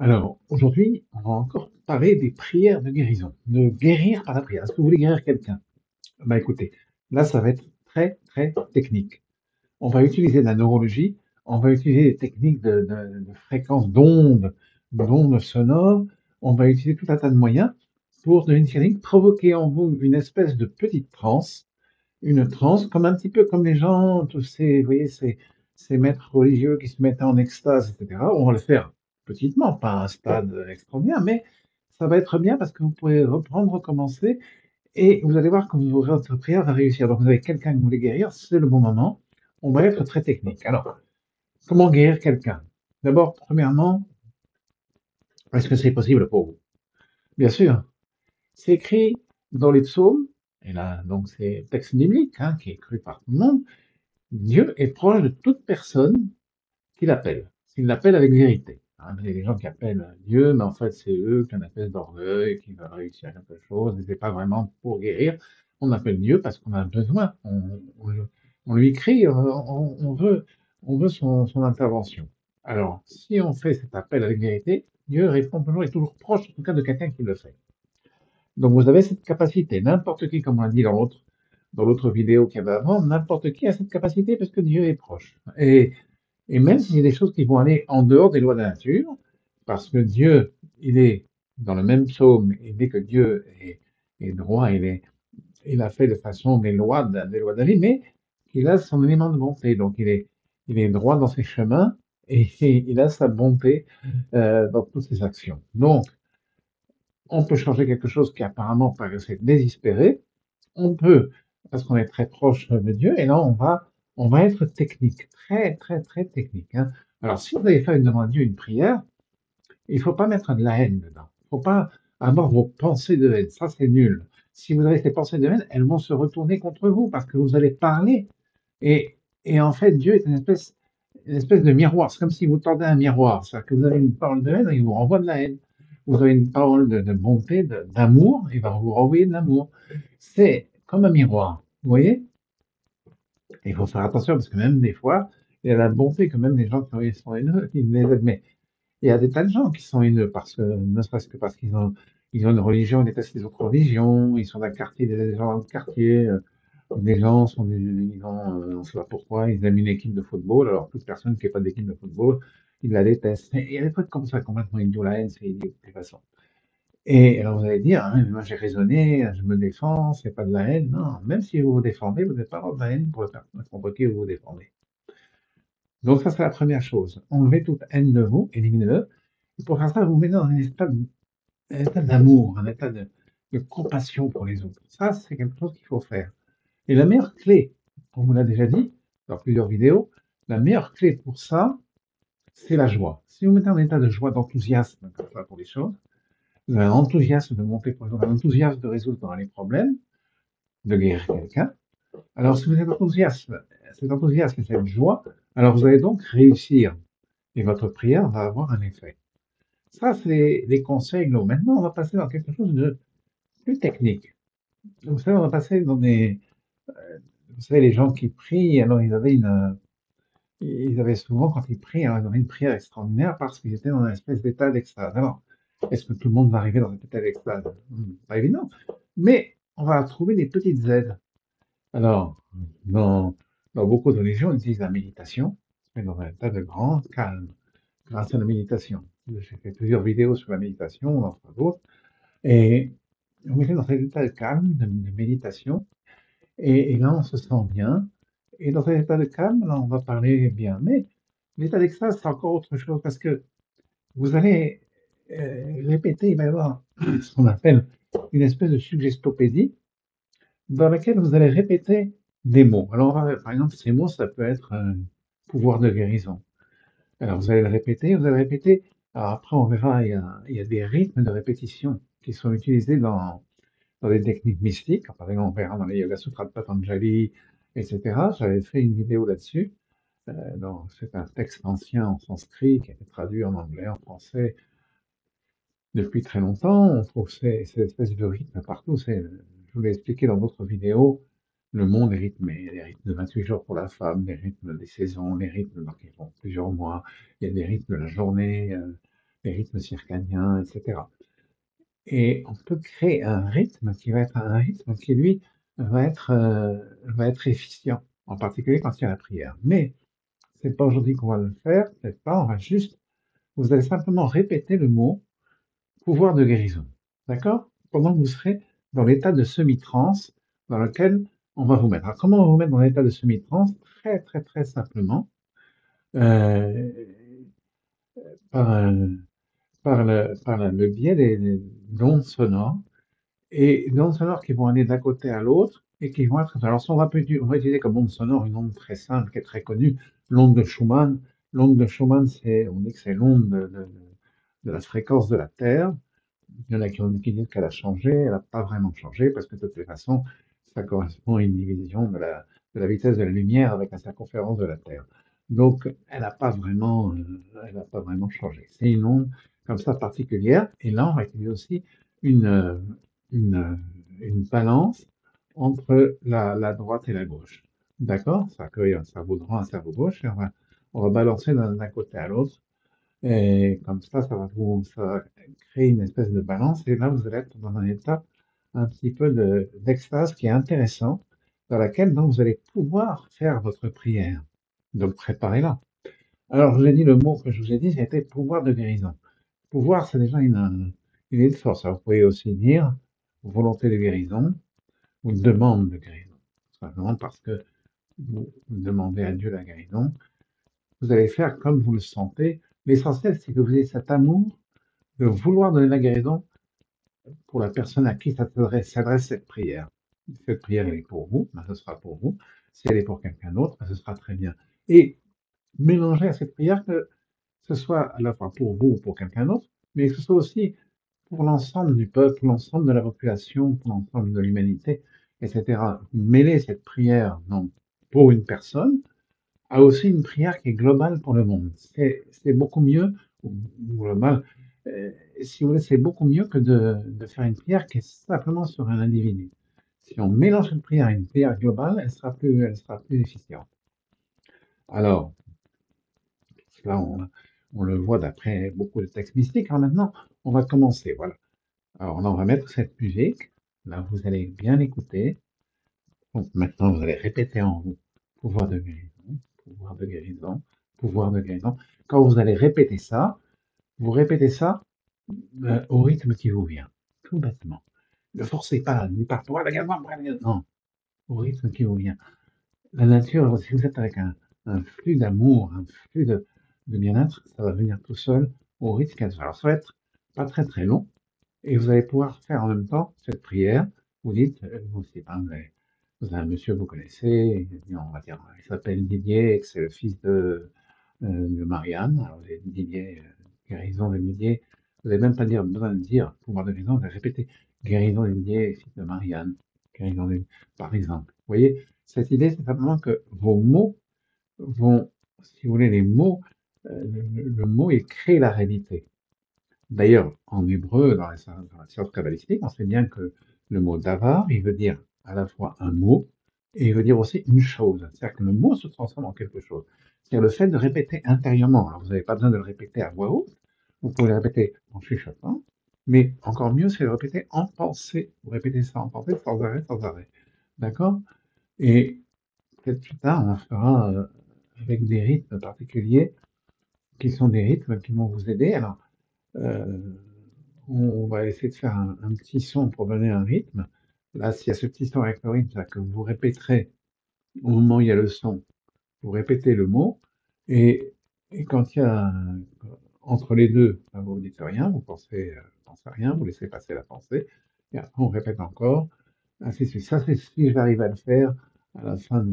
Alors, aujourd'hui, on va encore parler des prières de guérison, de guérir par la prière. Est-ce que vous voulez guérir quelqu'un? Bah écoutez, là, ça va être très, très technique. On va utiliser de la neurologie, on va utiliser des techniques de fréquences d'ondes sonores, on va utiliser tout un tas de moyens pour, d'une technique, provoquer en vous une espèce de petite transe, une transe, comme un petit peu comme les gens, tous ces, vous voyez, ces maîtres religieux qui se mettent en extase, etc. On va le faire petitement, pas à un stade extraordinaire, mais ça va être bien parce que vous pourrez reprendre, recommencer, et vous allez voir que votre prière va réussir. Donc vous avez quelqu'un que vous voulez guérir, c'est le bon moment. On va être très technique. Alors, comment guérir quelqu'un? D'abord, premièrement, est-ce que c'est possible pour vous? Bien sûr, c'est écrit dans les psaumes, et là, donc c'est texte biblique, hein, qui est cru par tout le monde. Dieu est proche de toute personne qui l'appelle, s'il l'appelle avec vérité. Hein, il y a des gens qui appellent Dieu, mais en fait, c'est eux qui ont une espèce d'orgueil, qui veulent réussir quelque chose, et c'est pas vraiment pour guérir. On appelle Dieu parce qu'on a besoin, on lui crie, on veut son intervention. Alors, si on fait cet appel avec vérité, Dieu répond toujours, est toujours proche, en tout cas, de quelqu'un qui le fait. Donc vous avez cette capacité. N'importe qui, comme on l'a dit dans l'autre vidéo qu'il y avait avant, n'importe qui a cette capacité parce que Dieu est proche. Et même s'il y a des choses qui vont aller en dehors des lois de la nature, parce que Dieu, il est dans le même psaume, il dit que Dieu est droit, il a fait de façon des lois de la vie, mais il a son élément de bonté. Donc il est droit dans ses chemins et il a sa bonté dans toutes ses actions. Donc, on peut changer quelque chose qui apparemment paraissait désespéré, on peut, parce qu'on est très proche de Dieu, et là on va être technique, très très très technique. Hein. Alors si vous allez faire une demande à Dieu, une prière, il faut pas mettre de la haine dedans. Il faut pas avoir vos pensées de haine, ça c'est nul. Si vous avez ces pensées de haine, elles vont se retourner contre vous parce que vous allez parler. Et, et en fait, Dieu est une espèce de miroir. C'est comme si vous tendez un miroir. C'est-à-dire que vous avez une parole de haine, il vous renvoie de la haine. Vous avez une parole de bonté, d'amour, il va vous renvoyer de l'amour. C'est comme un miroir. Vous voyez? Et il faut faire attention parce que même des fois, il y a la bonté que même les gens qui sont haineux, ils les aident. Mais il y a des tas de gens qui sont haineux parce que, ne serait-ce que parce ils ont une religion, ils détestent les autres religions, ils sont d'un quartier, des gens dans le quartier, des gens sont ils ont, on sait pas pourquoi, ils aiment une équipe de football, alors toute personne qui n'est pas d'équipe de football, ils la détestent. Et il y a des trucs comme ça, complètement idiot, la haine, c'est idiot de toute façon. Et alors vous allez dire, ah, mais moi j'ai raisonné, je me défends, c'est pas de la haine. Non, même si vous vous défendez, vous n'êtes pas dans de la haine pour la personne contre qui vous vous défendez. Donc ça, c'est la première chose. Enlevez toute haine de vous, éliminez-le. Et pour faire ça, vous vous mettez dans un état d'amour, un état de compassion pour les autres. Ça, c'est quelque chose qu'il faut faire. Et la meilleure clé, on vous l'a déjà dit dans plusieurs vidéos, la meilleure clé pour ça, c'est la joie. Si vous mettez en état de joie, d'enthousiasme comme ça pour les choses, vous avez un enthousiasme de monter pour les autres, un enthousiasme de résoudre les problèmes, de guérir quelqu'un. Alors, si vous êtes enthousiasme, cet enthousiasme et cette joie, alors vous allez donc réussir et votre prière va avoir un effet. Ça, c'est les conseils globaux. Maintenant, on va passer dans quelque chose de plus technique. Vous savez, on va passer dans des... Vous savez, les gens qui prient, alors ils avaient souvent, quand ils prient, alors, ils avaient une prière extraordinaire parce qu'ils étaient dans une espèce d'état d'extase. Alors, est-ce que tout le monde va arriver dans cet état d'extase? Pas évident. Mais on va trouver des petites aides. Alors, dans, dans beaucoup de religions, ils utilisent la méditation, mais dans un état de grand calme, grâce à la méditation. J'ai fait plusieurs vidéos sur la méditation, entre d'autres, et on est dans cet état de calme, de méditation, et là, on se sent bien. Et dans cet état de calme, là, on va parler bien. Mais l'état d'extase, c'est encore autre chose, parce que vous allez répéter, il va y avoir ce qu'on appelle une espèce de suggestopédie, dans laquelle vous allez répéter des mots. Alors, par exemple, ces mots, ça peut être un pouvoir de guérison. Alors, vous allez le répéter, vous allez répéter. Alors, après, on verra, il y a des rythmes de répétition qui sont utilisés dans des techniques mystiques. Par exemple, on verra dans les Yoga Sutras de Patanjali, etc. J'avais fait une vidéo là-dessus. C'est un texte ancien en sanskrit qui a été traduit en anglais, en français depuis très longtemps. On trouve ces espèces de rythmes partout. Je vous l'ai expliqué dans d'autres vidéos. Le monde est rythmé. Les rythmes de 28 jours pour la femme, les rythmes des saisons, les rythmes qui font plusieurs mois. Il y a des rythmes de la journée. les rythmes circadiens, etc. Et on peut créer un rythme qui va être un rythme qui, lui, va être efficient, en particulier quand il y a la prière. Mais c'est pas aujourd'hui qu'on va le faire, peut-être pas, on va juste, vous allez simplement répéter le mot pouvoir de guérison. D'accord? Pendant que vous serez dans l'état de semi-trance dans lequel on va vous mettre. Alors, comment on va vous mettre dans l'état de semi-trance? Très, très, très simplement, euh, par, le biais des ondes sonores et des ondes sonores qui vont aller d'un côté à l'autre et qui vont être. Alors, si on va utiliser comme onde sonore une onde très simple qui est très connue, l'onde de Schumann. L'onde de Schumann, on dit que c'est l'onde de la fréquence de la Terre. Il y en a qui disent qu'elle a changé, elle n'a pas vraiment changé, parce que de toute façon, ça correspond à une division de la vitesse de la lumière avec la circonférence de la Terre. Donc, elle n'a pas vraiment changé. C'est une onde comme ça particulière, et là, on va utiliser aussi une, euh, une, euh, une balance entre la droite et la gauche. D'accord? Ça accueille un cerveau droit, un cerveau gauche, et on va balancer d'un côté à l'autre et comme ça va créer une espèce de balance. Et là, vous allez être dans un état un petit peu d'extase qui est intéressant, dans laquelle donc vous allez pouvoir faire votre prière. Donc préparez-la. Alors, je vous ai dit le mot que je vous ai dit, c'était pouvoir de guérison. Pouvoir, c'est déjà une idée de force. Alors, vous pouvez aussi dire volonté de guérison ou demande de guérison. Simplement parce que vous demandez à Dieu la guérison. Vous allez faire comme vous le sentez. L'essentiel, c'est que vous ayez cet amour de vouloir donner la guérison pour la personne à qui s'adresse cette prière. Si cette prière, elle est pour vous, ben, ce sera pour vous. Si elle est pour quelqu'un d'autre, ben, ce sera très bien. Et mélangez à cette prière que ce soit à la fois pour vous ou pour quelqu'un d'autre, mais que ce soit aussi pour l'ensemble du peuple, pour l'ensemble de la population, pour l'ensemble de l'humanité, etc. Mêlez cette prière, donc, pour une personne, a aussi une prière qui est globale pour le monde. C'est beaucoup mieux, ou global, euh, si vous voulez, c'est beaucoup mieux que de faire une prière qui est simplement sur un individu. Si on mélange une prière à une prière globale, elle sera plus efficiente. Alors, là, on le voit d'après beaucoup de textes mystiques. Alors maintenant, on va commencer. Voilà. Alors là, on va mettre cette musique. Là, vous allez bien écouter. Donc maintenant, vous allez répéter en vous. Pouvoir de guérison, pouvoir de guérison, pouvoir de guérison. Quand vous allez répéter ça, vous répétez ça au rythme qui vous vient. Tout bêtement. Ne forcez pas, ni par pouvoir de guérison, non, au rythme qui vous vient. La nature, si vous êtes avec un flux d'amour, un flux de bien-être, ça va venir tout seul au rythme qu'elle soit. Alors ça va être pas très très long, et vous allez pouvoir faire en même temps cette prière. Vous dites, vous, c'est pas, vous avez un monsieur que vous connaissez, on va dire, il s'appelle Didier, et que c'est le fils de Marianne. Alors, vous avez Didier, guérison de Didier. Vous n'avez même pas besoin de dire pouvoir de guérison, vous allez répéter guérison de Didier, fils de Marianne. Guérison de, par exemple. Vous voyez, cette idée, c'est simplement que vos mots vont, si vous voulez, les mots, le mot, il crée la réalité. D'ailleurs, en hébreu, dans la science kabbalistique, on sait bien que le mot davar, il veut dire à la fois un mot et il veut dire aussi une chose. C'est-à-dire que le mot se transforme en quelque chose. C'est-à-dire le fait de répéter intérieurement. Alors, vous n'avez pas besoin de le répéter à voix haute, vous pouvez le répéter en chuchotant, mais encore mieux, c'est de le répéter en pensée. Vous répétez ça en pensée sans arrêt, sans arrêt. D'accord? Et peut-être plus tard, on fera avec des rythmes particuliers qui sont des rythmes qui vont vous aider. Alors, euh, on va essayer de faire un petit son pour donner un rythme. Là, s'il y a ce petit son avec le rythme, c'est que vous répéterez au moment où il y a le son, vous répétez le mot, et, et quand il y a entre les deux, ben, vous ne dites rien, pensez à rien, vous laissez passer la pensée, et après on répète encore, ainsi de suite. Ça, c'est si j'arrive à le faire à la fin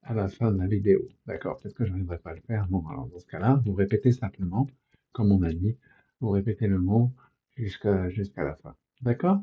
à la fin de la vidéo. D'accord, peut-être que je n'arriverai pas à le faire. Bon, alors dans ce cas-là, vous répétez simplement, comme on a dit, vous répétez le mot jusqu'à la fin. D'accord?